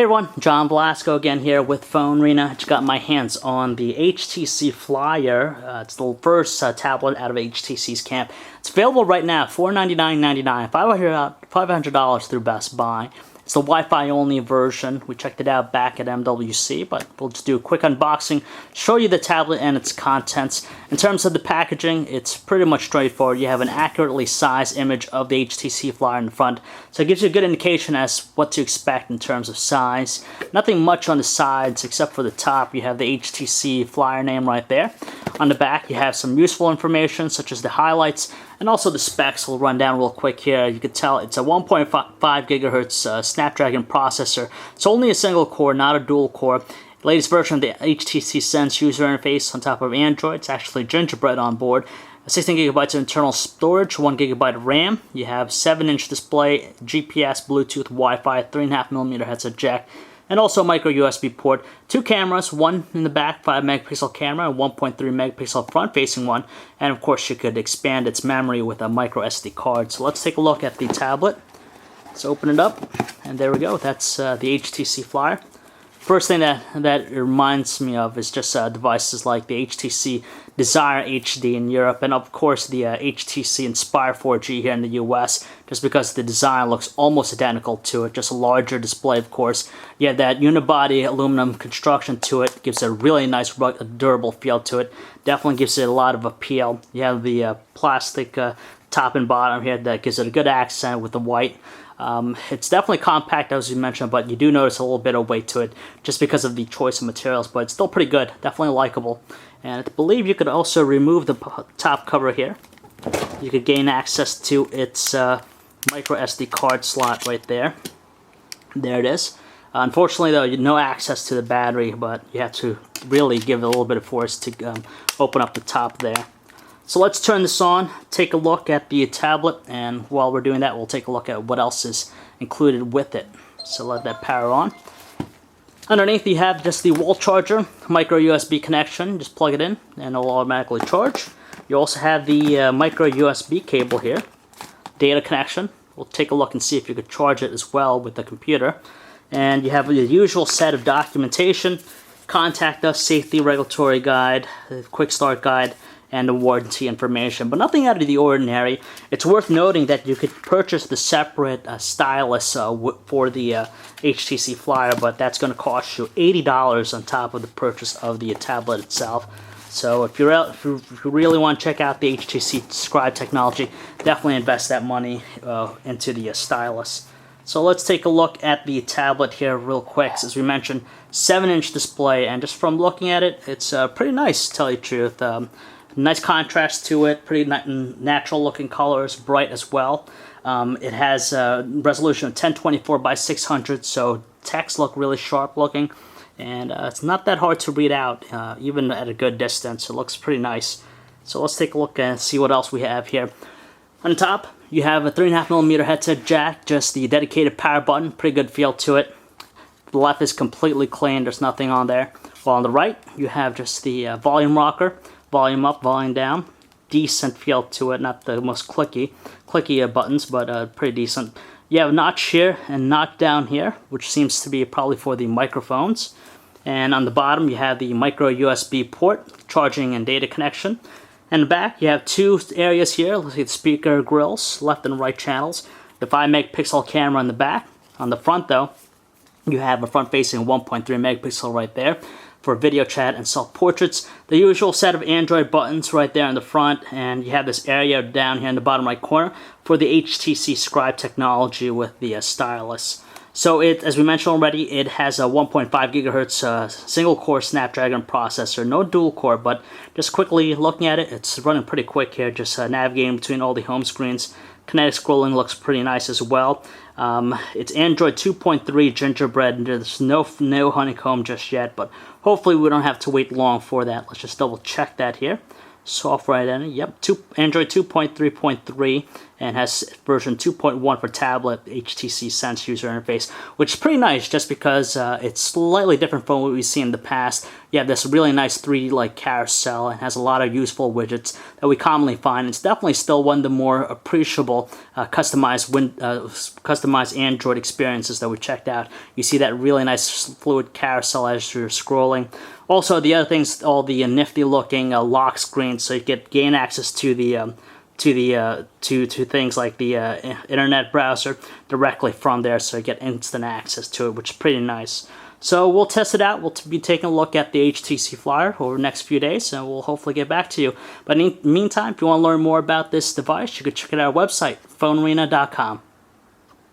Hey everyone, John Blasco again here with PhoneArena. Just got my hands on the HTC Flyer. It's the first tablet out of HTC's camp. It's available right now, $499.99, $500 through Best Buy. It's the Wi-Fi only version. We checked it out back at MWC, but we'll just do a quick unboxing, show you the tablet and its contents. In terms of the packaging, it's pretty much straightforward. You have an accurately sized image of the HTC Flyer in the front, so it gives you a good indication as what to expect in terms of size. Nothing much on the sides except for the top. You have the HTC Flyer name right there. On the back, you have some useful information such as the highlights and also the specs. We'll run down real quick here. You can tell it's a 1.5 gigahertz Snapdragon processor. It's only a single core, not a dual core. Latest version of the HTC Sense user interface on top of Android. It's actually Gingerbread on board. 16 gigabytes of internal storage, 1 gigabyte of RAM. You have 7-inch display, GPS, Bluetooth, Wi-Fi, 3.5mm headset jack, and also micro USB port. 2 cameras, one in the back, 5 megapixel camera, and 1.3 megapixel front-facing one. And of course, you could expand its memory with a micro SD card. So let's take a look at the tablet. Let's open it up, and there we go. That's the HTC Flyer. First thing that it reminds me of is just devices like the HTC Desire HD in Europe, and of course the HTC Inspire 4G here in the US, just because the design looks almost identical to it, just a larger display of course. You have that unibody aluminum construction to it, gives it a really nice durable feel to it, definitely gives it a lot of appeal. You have the plastic top and bottom here that gives it a good accent with the white. It's definitely compact as you mentioned, but you do notice a little bit of weight to it just because of the choice of materials, but it's still pretty good, definitely likable. And I believe you could also remove the top cover here. You could gain access to its micro SD card slot right there. There it is. Unfortunately though, no access to the battery, but you have to really give it a little bit of force to open up the top there. So let's turn this on, take a look at the tablet, and while we're doing that, we'll take a look at what else is included with it. So let that power on. Underneath you have just the wall charger, micro USB connection, just plug it in and it'll automatically charge. You also have the micro USB cable here, data connection. We'll take a look and see if you could charge it as well with the computer. And you have the usual set of documentation, contact us, safety regulatory guide, quick start guide, and the warranty information, but nothing out of the ordinary. It's worth noting that you could purchase the separate stylus for the HTC Flyer, but that's going to cost you $80 on top of the purchase of the tablet itself. So if you really want to check out the HTC Scribe technology, definitely invest that money into the stylus. So let's take a look at the tablet here real quick. As we mentioned, 7-inch display, and just from looking at it, it's pretty nice, to tell you the truth. Nice contrast to it, pretty natural looking colors, bright as well. It has a resolution of 1024 by 600, so text look really sharp looking, and it's not that hard to read out, even at a good distance. It looks pretty nice. So let's take a look and see what else we have here. On top, you have a 3.5mm headset jack, just the dedicated power button, pretty good feel to it. The left is completely clean, there's nothing on there. While on the right, you have just the volume rocker. Volume up, volume down. Decent feel to it, not the most clicky buttons, but pretty decent. You have a notch here and notch down here, which seems to be probably for the microphones. And on the bottom, you have the micro USB port, charging and data connection. And the back, you have 2 areas here. Let's see the speaker grills, left and right channels. The 5 megapixel camera on the back. On the front, though, you have a front-facing 1.3 megapixel right there for video chat and self-portraits. The usual set of Android buttons right there in the front, and you have this area down here in the bottom right corner for the HTC Scribe technology with the stylus. So as we mentioned already, it has a 1.5 gigahertz single-core Snapdragon processor, no dual-core, but just quickly looking at it, it's running pretty quick here, just navigating between all the home screens. Kinetic scrolling looks pretty nice as well. It's Android 2.3 Gingerbread. There's no honeycomb just yet, but hopefully we don't have to wait long for that. Let's just double check that here. Software identity, yep, Android 2.3.3, and has version 2.1 for tablet HTC Sense user interface, which is pretty nice just because it's slightly different from what we've seen in the past. You have this really nice 3D like carousel and has a lot of useful widgets that we commonly find. It's definitely still one of the more appreciable customized Android experiences that we checked out. You see that really nice fluid carousel as you're scrolling. Also, the other things, all the nifty looking lock screens, so you gain access to the to things like the internet browser directly from there, so you get instant access to it, which is pretty nice. So we'll test it out. We'll be taking a look at the HTC Flyer over the next few days, and we'll hopefully get back to you. But in the meantime, if you want to learn more about this device, you can check out our website, PhoneArena.com.